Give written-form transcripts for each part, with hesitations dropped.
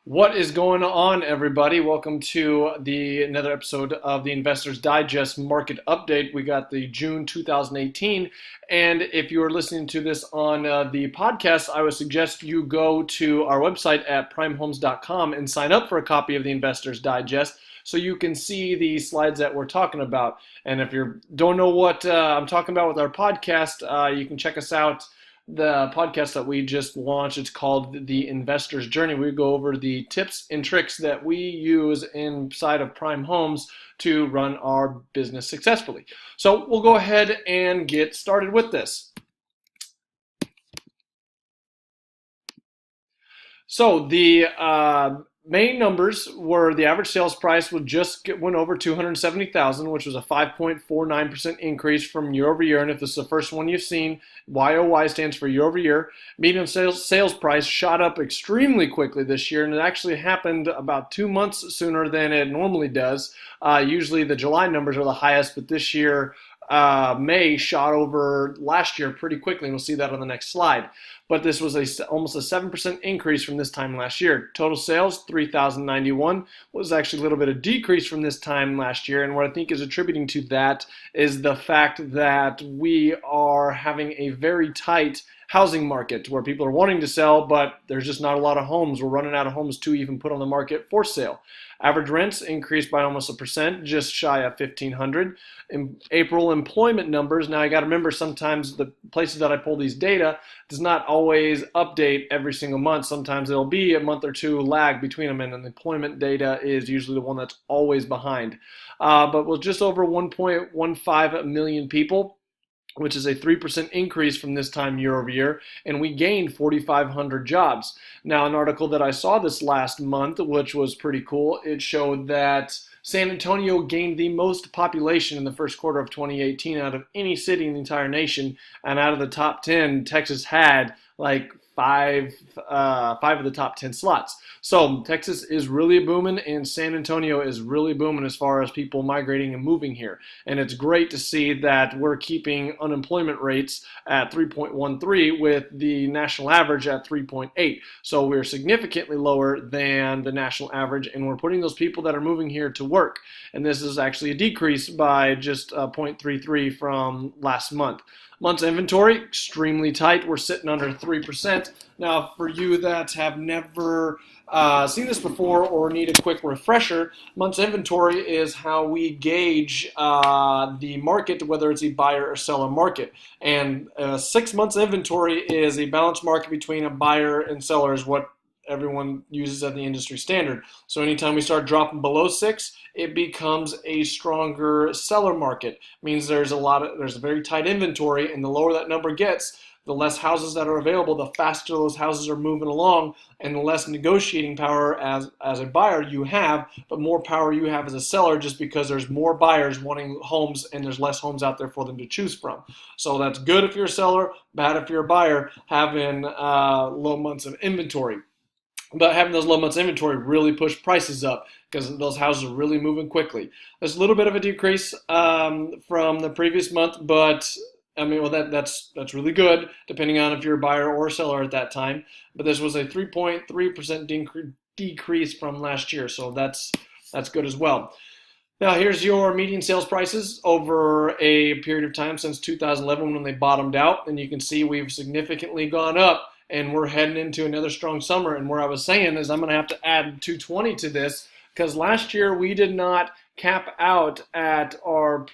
What is going on, everybody? Welcome to another episode of the Investors Digest Market Update. We got the June 2018, and if you are listening to this on the podcast, I would suggest you go to our website at prymehomes.com and sign up for a copy of the Investors Digest so you can see the slides that we're talking about. And if you don't know what I'm talking about with our podcast, you can check us out. The podcast that we just launched, it's called The Investor's Journey. We go over the tips and tricks that we use inside of Prime Homes to run our business successfully. So we'll go ahead and get started with this. So the main numbers were the average sales price went over 270,000, which was a 5.49% increase from year over year. And if this is the first one you've seen, YOY stands for year over year. Median sales price shot up extremely quickly this year, and it actually happened about 2 months sooner than it normally does. Usually the July numbers are the highest, but this year May shot over last year pretty quickly, and we'll see that on the next slide. But this was almost a 7% increase from this time last year. Total sales, 3,091, was actually a little bit of decrease from this time last year, and what I think is attributing to that is the fact that we are having a very tight housing market where people are wanting to sell, but there's just not a lot of homes. We're running out of homes to even put on the market for sale. Average rents increased by almost 1%, just shy of 1,500. In April employment numbers, now I got to remember sometimes the places that I pull these data does not always update every single month. Sometimes it'll be a month or two lag between them, and the employment data is usually the one that's always behind. But with just over 1.15 million people, which is a 3% increase from this time year over year, and we gained 4,500 jobs. Now, an article that I saw this last month, which was pretty cool, it showed that San Antonio gained the most population in the first quarter of 2018 out of any city in the entire nation, and out of the top 10, Texas had like five of the top 10 slots. So Texas is really booming, and San Antonio is really booming as far as people migrating and moving here. And it's great to see that we're keeping unemployment rates at 3.13 with the national average at 3.8. So we're significantly lower than the national average, and we're putting those people that are moving here to work. And this is actually a decrease by just 0.33 from last month. Months inventory, extremely tight. We're sitting under 3%. Now, for you that have never seen this before or need a quick refresher, months inventory is how we gauge the market, whether it's a buyer or seller market. And 6 months inventory is a balanced market between a buyer and seller, is what everyone uses at the industry standard. So anytime we start dropping below 6, it becomes a stronger seller market. It means there's a very tight inventory, and the lower that number gets, the less houses that are available, the faster those houses are moving along, and the less negotiating power as a buyer you have, but more power you have as a seller, just because there's more buyers wanting homes and there's less homes out there for them to choose from. So that's good if you're a seller, bad if you're a buyer, having low months of inventory. But having those low months inventory really push prices up because those houses are really moving quickly. There's a little bit of a decrease from the previous month, but I mean, well, that's really good depending on if you're a buyer or a seller at that time. But this was a 3.3% decrease from last year, so that's good as well. Now, here's your median sales prices over a period of time since 2011 when they bottomed out, and you can see we've significantly gone up. And we're heading into another strong summer. And where I was saying is I'm going to have to add 220 to this, because last year we did not cap out at our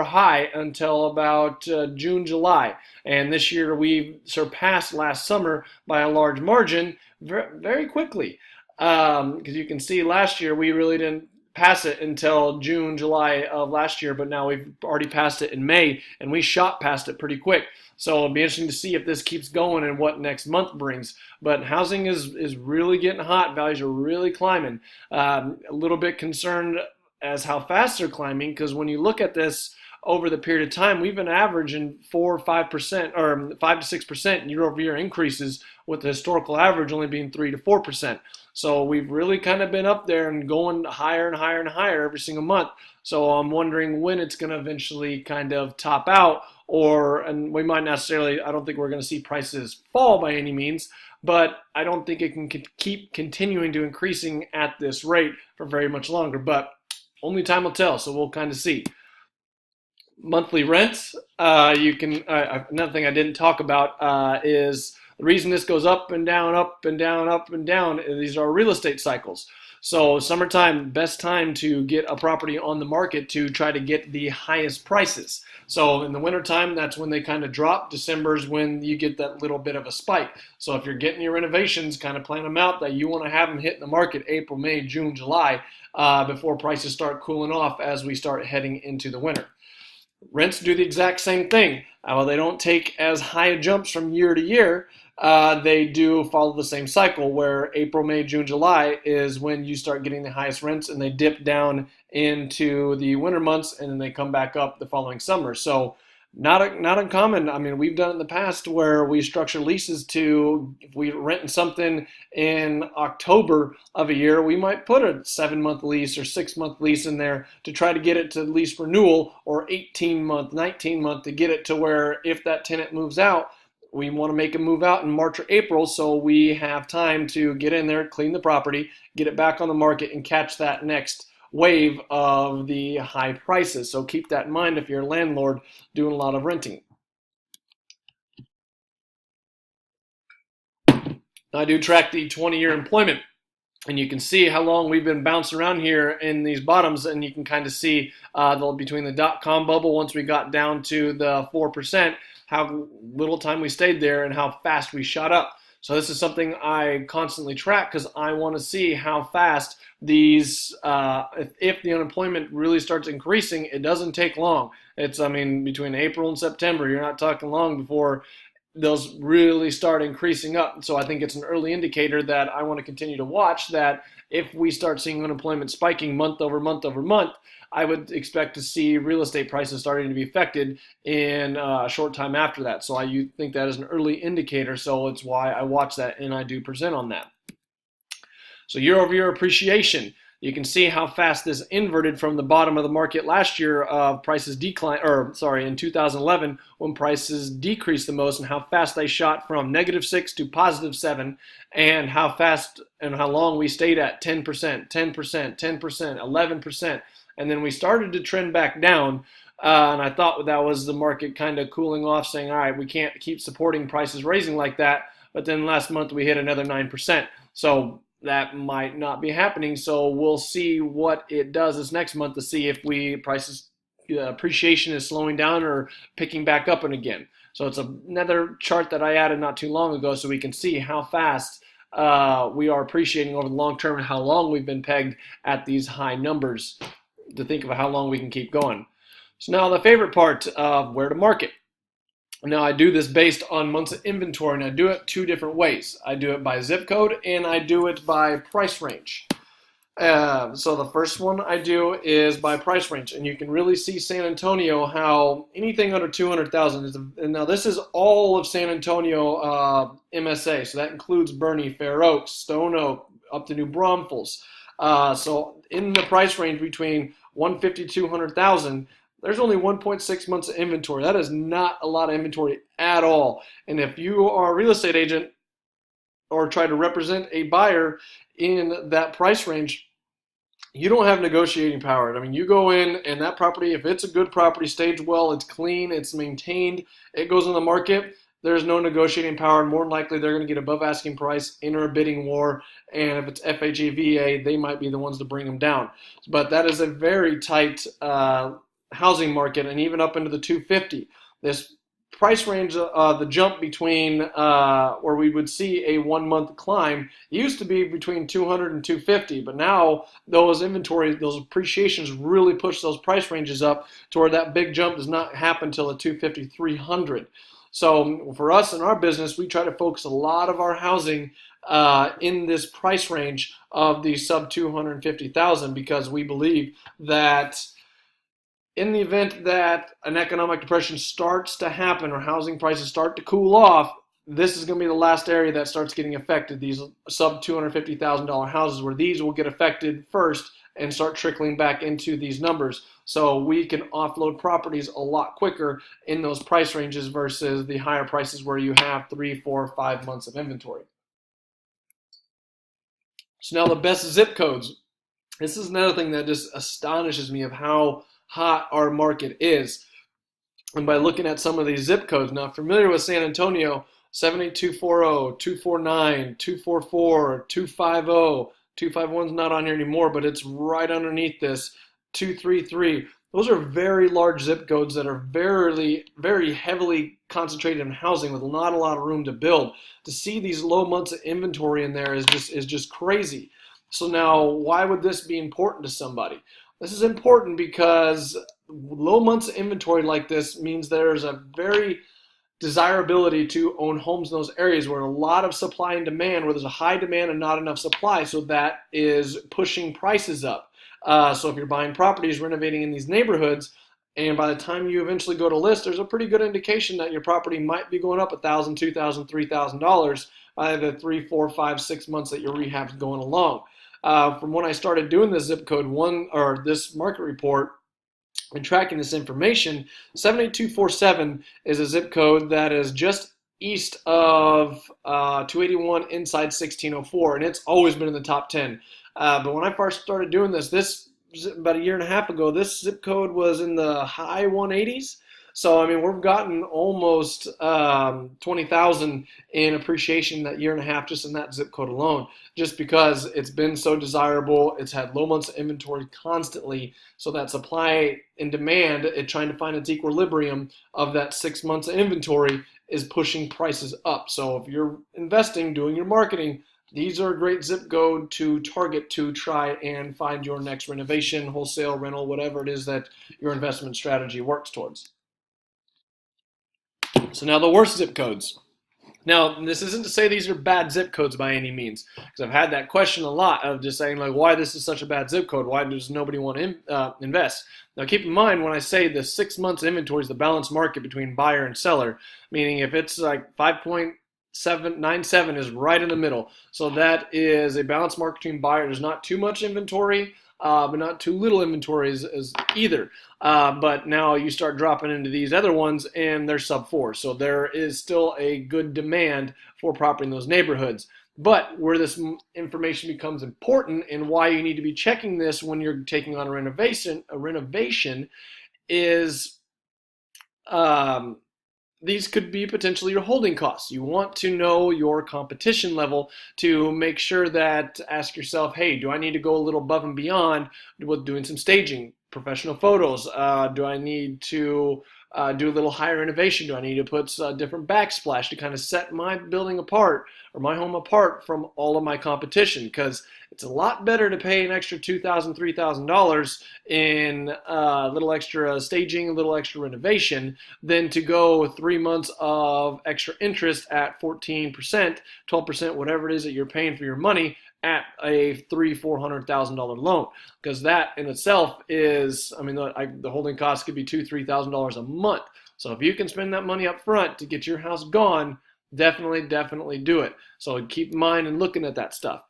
high until about June, July. And this year we surpassed last summer by a large margin very quickly. Because you can see last year we really didn't pass it until June, July of last year, but now we've already passed it in May, and we shot past it pretty quick. So it'll be interesting to see if this keeps going and what next month brings. But housing is really getting hot. Values are really climbing. A little bit concerned as how fast they're climbing, because when you look at this over the period of time, we've been averaging 4 or 5% or 5 to 6% year-over-year increases, with the historical average only being 3 to 4%. So we've really kind of been up there and going higher and higher and higher every single month. So I'm wondering when it's going to eventually kind of top out, and we might necessarily, I don't think we're going to see prices fall by any means, but I don't think it can keep continuing to increasing at this rate for very much longer. But only time will tell, so we'll kind of see. Monthly rents, another thing I didn't talk about is the reason this goes up and down, up and down, up and down. These are real estate cycles. So summertime, best time to get a property on the market to try to get the highest prices. So in the wintertime, that's when they kind of drop. December's when you get that little bit of a spike. So if you're getting your renovations, kind of plan them out that you want to have them hit the market April, May, June, July, before prices start cooling off as we start heading into the winter. Rents do the exact same thing. While they don't take as high jumps from year to year, they do follow the same cycle where April, May, June, July is when you start getting the highest rents, and they dip down into the winter months and then they come back up the following summer. So not uncommon. I mean, we've done it in the past where we structure leases to, if we rent something in October of a year, we might put a 7-month lease or 6-month lease in there to try to get it to lease renewal, or 18-month, 19-month to get it to where if that tenant moves out, we want to make them move out in March or April, so we have time to get in there, clean the property, get it back on the market, and catch that next wave of the high prices. So keep that in mind if you're a landlord doing a lot of renting. I do track the 20-year employment, and you can see how long we've been bouncing around here in these bottoms, and you can kind of see between the dot-com bubble, once we got down to the 4%, how little time we stayed there and how fast we shot up. So this is something I constantly track because I want to see how fast these, if the unemployment really starts increasing, it doesn't take long. Between April and September, you're not talking long before those really start increasing up. So I think it's an early indicator that I want to continue to watch, that if we start seeing unemployment spiking month over month over month, I would expect to see real estate prices starting to be affected in a short time after that. So I think that is an early indicator, so it's why I watch that and I do present on that. So year-over-year appreciation. You can see how fast this inverted from the bottom of the market last year. Prices declined, in 2011, when prices decreased the most, and how fast they shot from -6 to +7, and how fast and how long we stayed at 10%, 10%, 10%, 11%. And then we started to trend back down, and I thought that was the market kind of cooling off, saying, all right, we can't keep supporting prices raising like that. But then last month we hit another 9%. So that might not be happening. So we'll see what it does this next month to see if appreciation is slowing down or picking back up and again. So it's another chart that I added not too long ago, so we can see how fast we are appreciating over the long term and how long we've been pegged at these high numbers, to think of how long we can keep going. So now the favorite part of where to market. Now I do this based on months of inventory, and I do it 2 different ways. I do it by zip code and I do it by price range. So the first one I do is by price range, and you can really see San Antonio, how anything under 200,000 is, and now this is all of San Antonio MSA, so that includes Bernie, Fair Oaks, Stone Oak, up to New Braunfels. So in the price range between 150 to 200,000, there's only 1.6 months of inventory. That is not a lot of inventory at all. And if you are a real estate agent or try to represent a buyer in that price range, you don't have negotiating power. I mean, you go in and that property, if it's a good property, staged well, it's clean, it's maintained, it goes on the market, there's no negotiating power. More than likely, they're going to get above asking price, enter a bidding war, and if it's FHA, they might be the ones to bring them down. But that is a very tight housing market, and even up into the 250. This price range, the jump between where we would see a 1-month climb, used to be between 200 and 250, but now those appreciations really push those price ranges up to where that big jump does not happen until the 250, 300. So for us in our business, we try to focus a lot of our housing in this price range of the sub 250,000, because we believe that in the event that an economic depression starts to happen or housing prices start to cool off, this is going to be the last area that starts getting affected. These sub $250,000 houses, where these will get affected first and start trickling back into these numbers. So we can offload properties a lot quicker in those price ranges versus the higher prices where you have 3, 4, 5 months of inventory. So now the best zip codes. This is another thing that just astonishes me of how hot our market is. And by looking at some of these zip codes, now familiar with San Antonio, 78240, 249, 244, 250, 251 is not on here anymore, but it's right underneath this, 233. Those are very large zip codes that are very, very heavily concentrated in housing with not a lot of room to build. To see these low months of inventory in there is just crazy. So now, why would this be important to somebody? This is important because low months of inventory like this means there's a very desirability to own homes in those areas where a lot of supply and demand, where there's a high demand and not enough supply, so that is pushing prices up. So if you're buying properties, renovating in these neighborhoods, and by the time you eventually go to list, there's a pretty good indication that your property might be going up $1,000, $2,000, $3,000 by the 3, 4, 5, 6 months that your rehab's going along. From when I started doing this zip code this market report and tracking this information, 78247 is a zip code that is just east of 281 inside 1604, and it's always been in the top 10. But when I first started doing this about a year and a half ago, this zip code was in the high 180s. So, I mean, we've gotten almost 20,000 in appreciation that year and a half just in that zip code alone, just because it's been so desirable. It's had low months of inventory constantly, so that supply and demand, trying to find its equilibrium of that 6 months of inventory is pushing prices up. So if you're investing, doing your marketing, these are a great zip code to target to try and find your next renovation, wholesale, rental, whatever it is that your investment strategy works towards. So now the worst zip codes. Now, this isn't to say these are bad zip codes by any means, because I've had that question a lot of just saying, like, why this is such a bad zip code? Why does nobody want to invest? Now, keep in mind, when I say the 6 months inventory is the balanced market between buyer and seller, meaning if it's like 5.797 is right in the middle. So that is a balanced market between buyer. There's not too much inventory, but not too little inventory as either. But now you start dropping into these other ones and they're sub 4. So there is still a good demand for property in those neighborhoods. But where this information becomes important and why you need to be checking this when you're taking on a renovation is these could be potentially your holding costs. You want to know your competition level to make sure that, ask yourself, hey, do I need to go a little above and beyond with doing some staging, professional photos? Do I need to do a little higher innovation? Do I need to put a different backsplash to kind of set my building apart or my home apart from all of my competition? Because it's a lot better to pay an extra $2,000, $3,000 in a little extra staging, a little extra renovation than to go 3 months of extra interest at 14%, 12%, whatever it is that you're paying for your money at a $300,000-$400,000 loan, because that in itself is, I mean, the holding cost could be $2,000, $3,000 a month. So if you can spend that money up front to get your house gone, definitely do it. So keep in mind and looking at that stuff.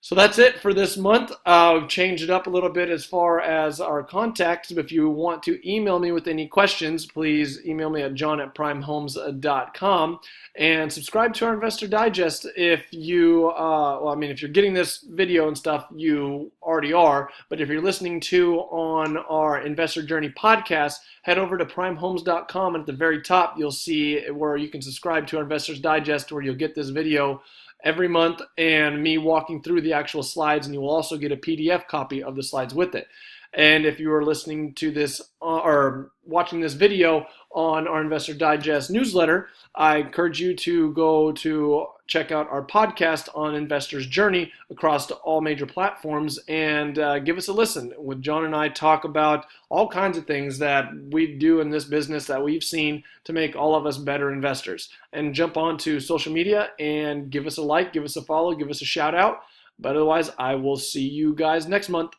So that's it for this month. We've changed it up a little bit as far as our contacts. If you want to email me with any questions, please email me at john@prymehomes.com and subscribe to our Investor Digest if you, if you're getting this video and stuff, you already are. But if you're listening to on our Investor Journey podcast, head over to prymehomes.com, and at the very top, you'll see where you can subscribe to our Investors Digest, where you'll get this video every month and me walking through the actual slides, and you will also get a PDF copy of the slides with it. And if you are listening to this or watching this video on our Investor Digest newsletter, I encourage you to go to check out our podcast on Investor's Journey across all major platforms and give us a listen. With John and I talk about all kinds of things that we do in this business that we've seen to make all of us better investors. And jump onto social media and give us a like, give us a follow, give us a shout out. But otherwise, I will see you guys next month.